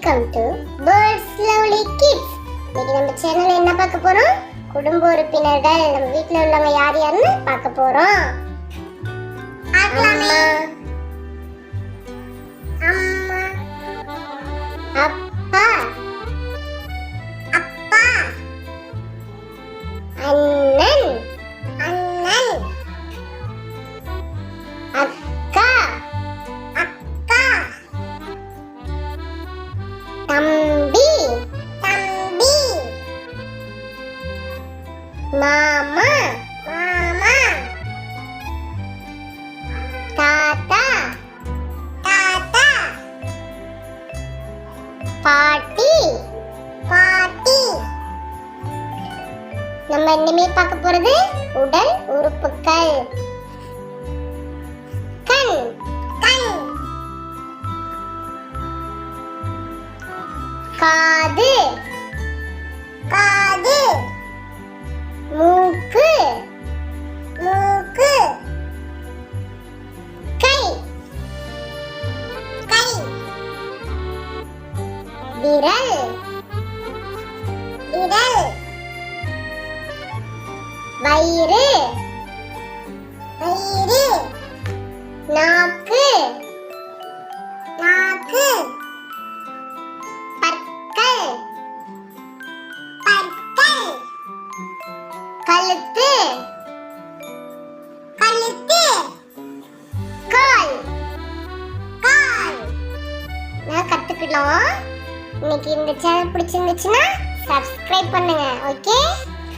Welcome to Birds Lovely Kids. இன்னைக்கு நம்ம சேனல்ல என்ன பார்க்க போறோம்? குடும்ப உறுப்பினர்கள் நம்ம வீட்ல உள்ளவங்க யார் யாருன்னு பார்க்க போறோம். அம்மா, அம்மா, அப்பா, அப்பா, அண்ணன், அண்ணன், அக்கா, அக்கா, தம்பி, தம்பி, மாமா, மாமா, தாத்தா, தாத்தா, பாட்டி, பாட்டி. நம்ம இனிமே பார்க்க போறது உடல் உறுப்புகள். கண், கண், காது, காது, மூக்கு, மூக்கு, கை, கை, விரல், விரல், வயிறு, வயிறு, நாக்கு, நாக்கு, பற்கள், பற்கள், கழுத்து, கழுத்து, கால், கால். நான் கத்துக்கலாம். இன்னைக்கு இந்த சேனல் பிடிச்சிருந்துச்சுன்னா சப்ஸ்கிரைப் பண்ணுங்க. ஓகே.